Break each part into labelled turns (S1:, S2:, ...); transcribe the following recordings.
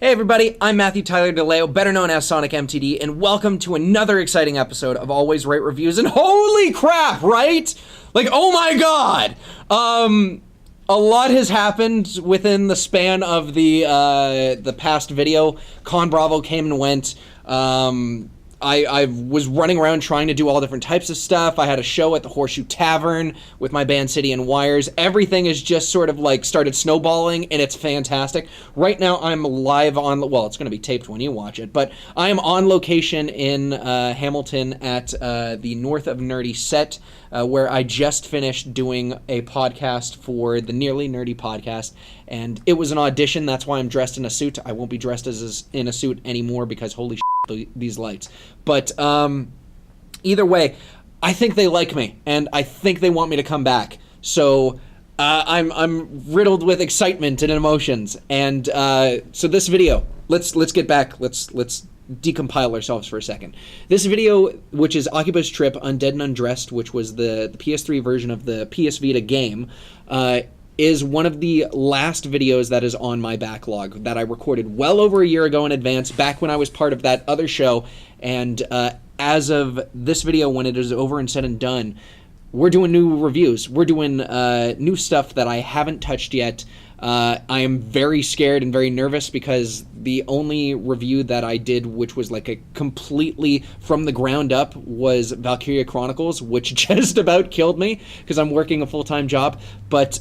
S1: Hey everybody, I'm Matthew Tyler DeLeo, better known as SonicMTD, and welcome to another exciting episode of Always Right Reviews. And holy crap, right? Like, oh my god! A lot has happened within the span of the past video. Con Bravo came and went. I was running around trying to do all different types of stuff. I had a show at the Horseshoe Tavern with my band City and Wires. Everything is just sort of like started snowballing, and it's fantastic. Right now I'm live on, well, it's going to be taped when you watch it, but I am on location in Hamilton at the North of Nerdy set, where I just finished doing a podcast for the Nearly Nerdy podcast, and it was an audition. That's why I'm dressed in a suit. I won't be dressed in a suit anymore because holy shit, these lights. But either way, I think they like me, and I think they want me to come back. So I'm riddled with excitement and emotions. And so this video, let's get back. Let's decompile ourselves for a second. This video, which is Akiba's Trip, Undead and Undressed, which was the PS3 version of the PS Vita game, is one of the last videos that is on my backlog that I recorded well over a year ago in advance, back when I was part of that other show. And as of this video, when it is over and said and done, we're doing new reviews. We're doing new stuff that I haven't touched yet. I am very scared and very nervous because the only review that I did, which was like a completely from the ground up, was Valkyria Chronicles, which just about killed me because I'm working a full-time job. But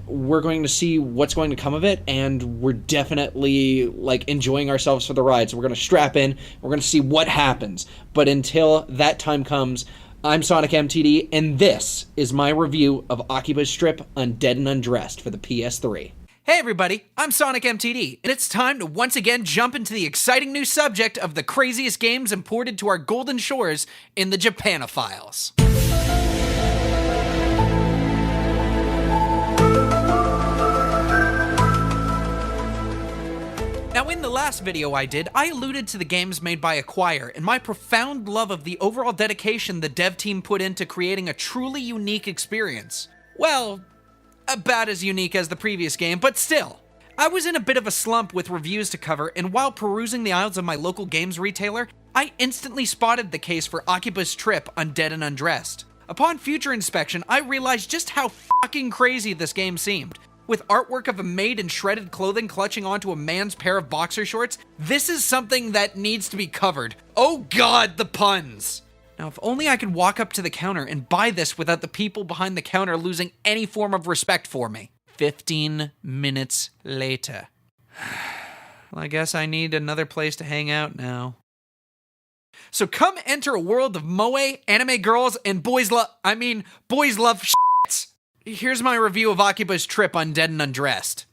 S1: we're going to see what's going to come of it, and we're definitely like enjoying ourselves for the ride. So we're going to strap in. We're going to see what happens. But until that time comes, I'm SonicMTD, and this is my review of Akiba's Trip, Undead and Undressed for the PS3.
S2: Hey everybody, I'm SonicMTD, and it's time to once again jump into the exciting new subject of the craziest games imported to our golden shores in the Japanophiles. Now, in the last video I did, I alluded to the games made by A.R.R. and my profound love of the overall dedication the dev team put into creating a truly unique experience. Well, about as unique as the previous game, but still. I was in a bit of a slump with reviews to cover, and while perusing the aisles of my local games retailer, I instantly spotted the case for Akiba's Trip, Undead and Undressed. Upon future inspection, I realized just how fucking crazy this game seemed. With artwork of a maid in shredded clothing clutching onto a man's pair of boxer shorts, this is something that needs to be covered. Oh god, the puns! Now, if only I could walk up to the counter and buy this without the people behind the counter losing any form of respect for me. 15 minutes later. Well, I guess I need another place to hang out now. So come enter a world of moe, anime girls, and boys love shits. Here's my review of Akiba's Trip, Undead and Undressed.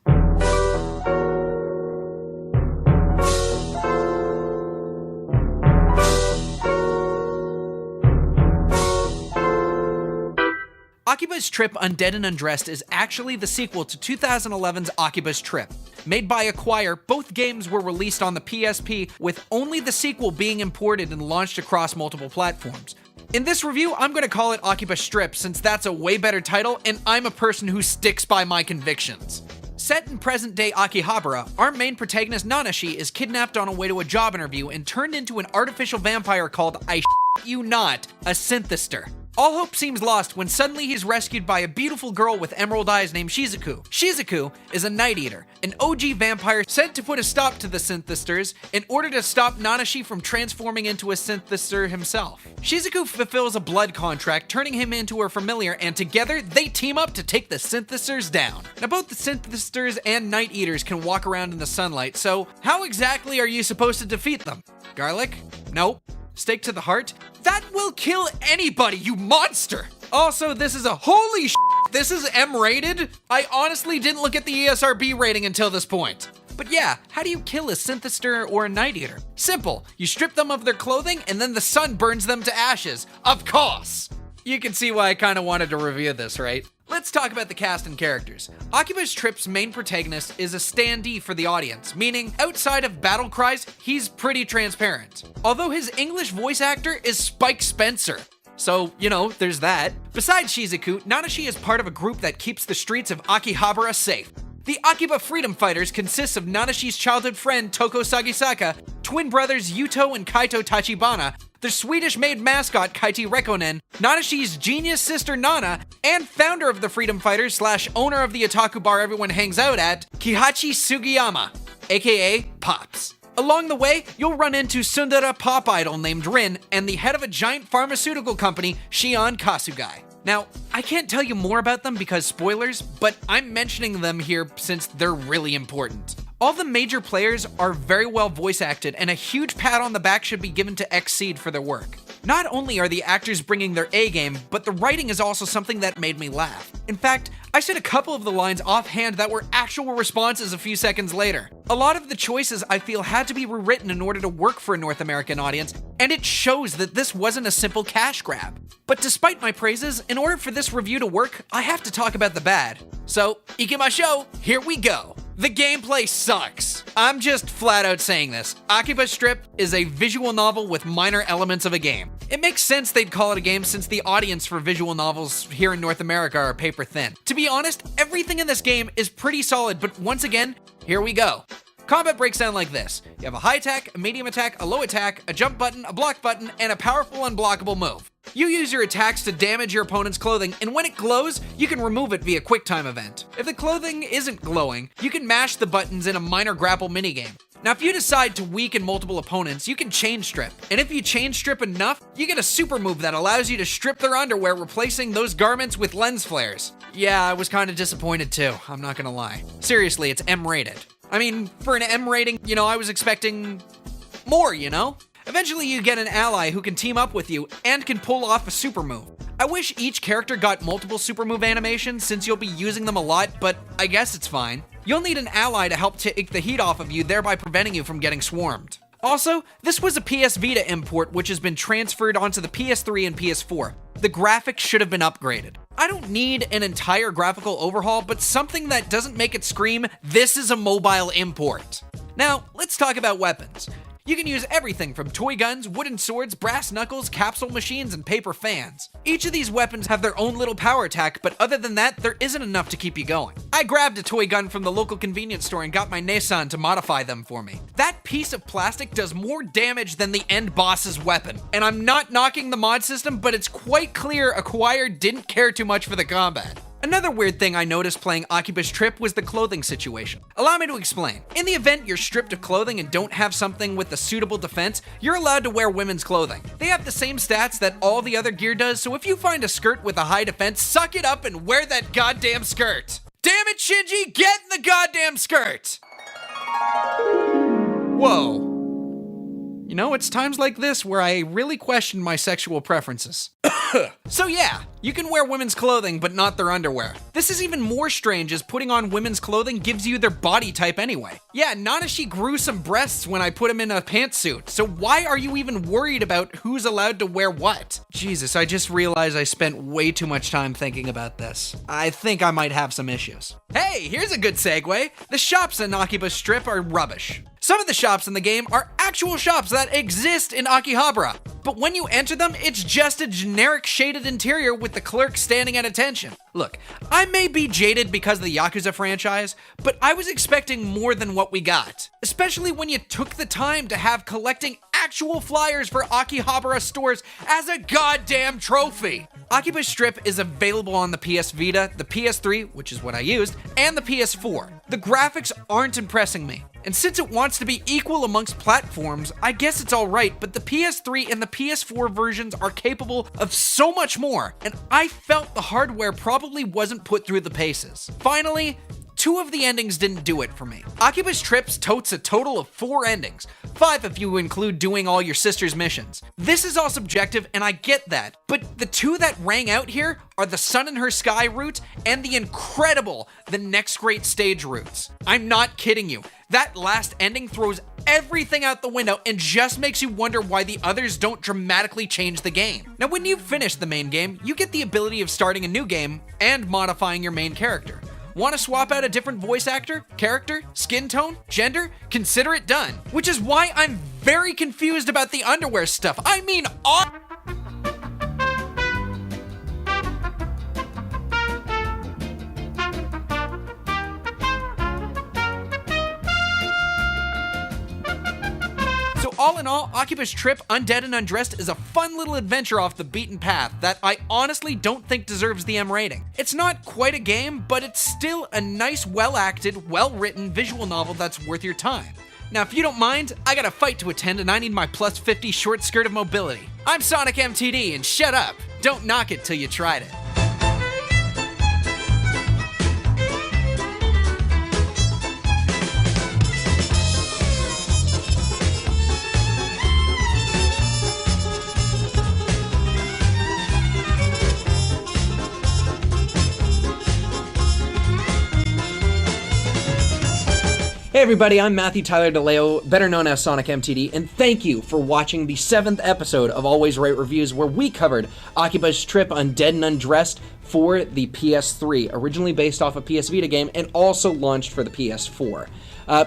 S2: Akiba's Trip, Undead and Undressed is actually the sequel to 2011's Akiba's Trip. Made by A.R.R., both games were released on the PSP, with only the sequel being imported and launched across multiple platforms. In this review, I'm going to call it Akiba's Trip since that's a way better title, and I'm a person who sticks by my convictions. Set in present-day Akihabara, our main protagonist Nanashi is kidnapped on a way to a job interview and turned into an artificial vampire called, I shit you not, a synthester. All hope seems lost when suddenly he's rescued by a beautiful girl with emerald eyes named Shizuku. Shizuku is a night eater, an OG vampire sent to put a stop to the synthesters in order to stop Nanashi from transforming into a synthester himself. Shizuku fulfills a blood contract, turning him into her familiar, and together they team up to take the synthesters down. Now, both the synthesters and night eaters can walk around in the sunlight, so how exactly are you supposed to defeat them? Garlic? Nope. Stake to the heart? That will kill anybody, you monster! Also, this is a holy this is M-rated? I honestly didn't look at the ESRB rating until this point. But yeah, how do you kill a synthester or a night eater? Simple, you strip them of their clothing and then the sun burns them to ashes. Of course! You can see why I kinda wanted to review this, right? Let's talk about the cast and characters. Akiba's Trip's main protagonist is a standee for the audience, meaning outside of battle cries, he's pretty transparent. Although his English voice actor is Spike Spencer. So, you know, there's that. Besides Shizuku, Nanashi is part of a group that keeps the streets of Akihabara safe. The Akiba Freedom Fighters consists of Nanashi's childhood friend Toko Sagisaka, twin brothers Yuto and Kaito Tachibana, the Swedish-made mascot Kaiti Rekkonen, Nanashi's genius sister Nana, and founder of the Freedom Fighters / owner of the otaku bar everyone hangs out at, Kihachi Sugiyama, aka Pops. Along the way, you'll run into Sundara pop idol named Rin and the head of a giant pharmaceutical company, Shion Kasugai. Now, I can't tell you more about them because spoilers, but I'm mentioning them here since they're really important. All the major players are very well voice acted, and a huge pat on the back should be given to Xseed for their work. Not only are the actors bringing their A game, but the writing is also something that made me laugh. In fact, I said a couple of the lines offhand that were actual responses a few seconds later. A lot of the choices I feel had to be rewritten in order to work for a North American audience, and it shows that this wasn't a simple cash grab. But despite my praises, in order for this review to work, I have to talk about the bad. So, ikimashou, here we go. The gameplay sucks. I'm just flat out saying this. Akiba Strip is a visual novel with minor elements of a game. It makes sense they'd call it a game since the audience for visual novels here in North America are paper thin. To be honest, everything in this game is pretty solid, but once again, here we go. Combat breaks down like this. You have a high attack, a medium attack, a low attack, a jump button, a block button, and a powerful unblockable move. You use your attacks to damage your opponent's clothing, and when it glows, you can remove it via QuickTime event. If the clothing isn't glowing, you can mash the buttons in a minor grapple minigame. Now, if you decide to weaken multiple opponents, you can chain strip. And if you chain strip enough, you get a super move that allows you to strip their underwear, replacing those garments with lens flares. Yeah, I was kind of disappointed too, I'm not gonna lie. Seriously, it's M rated. I mean, for an M rating, I was expecting more, Eventually you get an ally who can team up with you and can pull off a super move. I wish each character got multiple super move animations since you'll be using them a lot, but I guess it's fine. You'll need an ally to help take the heat off of you, thereby preventing you from getting swarmed. Also, this was a PS Vita import which has been transferred onto the PS3 and PS4. The graphics should have been upgraded. I don't need an entire graphical overhaul, but something that doesn't make it scream, this is a mobile import. Now, let's talk about weapons. You can use everything from toy guns, wooden swords, brass knuckles, capsule machines, and paper fans. Each of these weapons have their own little power attack, but other than that, there isn't enough to keep you going. I grabbed a toy gun from the local convenience store and got my Nesan to modify them for me. That piece of plastic does more damage than the end boss's weapon. And I'm not knocking the mod system, but it's quite clear A.R.R didn't care too much for the combat. Another weird thing I noticed playing Akiba's Trip was the clothing situation. Allow me to explain. In the event you're stripped of clothing and don't have something with a suitable defense, you're allowed to wear women's clothing. They have the same stats that all the other gear does, so if you find a skirt with a high defense, suck it up and wear that goddamn skirt. Damn it, Shinji, get in the goddamn skirt! Whoa. It's times like this where I really question my sexual preferences. So yeah, you can wear women's clothing, but not their underwear. This is even more strange as putting on women's clothing gives you their body type anyway. Yeah, Nanashi grew some breasts when I put him in a pantsuit, so why are you even worried about who's allowed to wear what? Jesus, I just realized I spent way too much time thinking about this. I think I might have some issues. Hey, here's a good segue. The shops in Akiba Strip are rubbish. Some of the shops in the game are actual shops that exist in Akihabara, but when you enter them, it's just a generic shaded interior with the clerk standing at attention. Look, I may be jaded because of the Yakuza franchise, but I was expecting more than what we got. Especially when you took the time to have collecting actual flyers for Akihabara stores as a goddamn trophy. Akiba Strip is available on the PS Vita, the PS3, which is what I used, and the PS4. The graphics aren't impressing me. And since it wants to be equal amongst platforms, I guess it's alright, but the PS3 and the PS4 versions are capable of so much more, and I felt the hardware probably wasn't put through the paces. Finally, 2 of the endings didn't do it for me. Akiba's Trips totes a total of 4 endings, 5 if you include doing all your sister's missions. This is all subjective, and I get that, but the 2 that rang out here are the Sun in Her Sky route and the incredible The Next Great Stage routes. I'm not kidding you. That last ending throws everything out the window and just makes you wonder why the others don't dramatically change the game. Now, when you've finished the main game, you get the ability of starting a new game and modifying your main character. Want to swap out a different voice actor, character, skin tone, gender? Consider it done. Which is why I'm very confused about the underwear stuff. I mean, all... So all in all, Akiba's Trip, Undead and Undressed is a fun little adventure off the beaten path that I honestly don't think deserves the M rating. It's not quite a game, but it's still a nice, well-acted, well-written visual novel that's worth your time. Now, if you don't mind, I got a fight to attend and I need my plus 50 short skirt of mobility. I'm SonicMTD, and shut up! Don't knock it till you tried it.
S1: Hey everybody, I'm Matthew Tyler DeLeo, better known as SonicMTD, and thank you for watching the 7th episode of Always Right Reviews, where we covered Akiba's Trip, Undead and Undressed for the PS3, originally based off a PS Vita game and also launched for the PS4.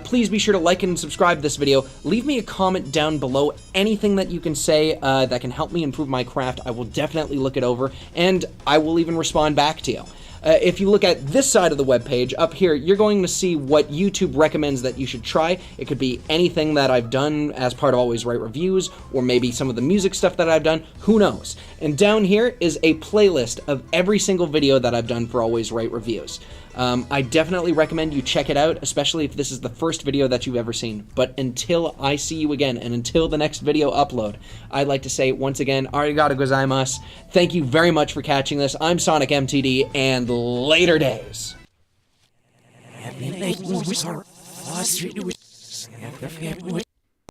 S1: Please be sure to like and subscribe to this video. Leave me a comment down below, anything that you can say that can help me improve my craft. I will definitely look it over, and I will even respond back to you. If you look at this side of the webpage, up here, you're going to see what YouTube recommends that you should try. It could be anything that I've done as part of Always Right Reviews, or maybe some of the music stuff that I've done, who knows. And down here is a playlist of every single video that I've done for Always Right Reviews. I definitely recommend you check it out, especially if this is the first video that you've ever seen. But until I see you again, and until the next video upload, I'd like to say once again, arigato gozaimasu. Thank you very much for catching this. I'm SonicMTD, and later days.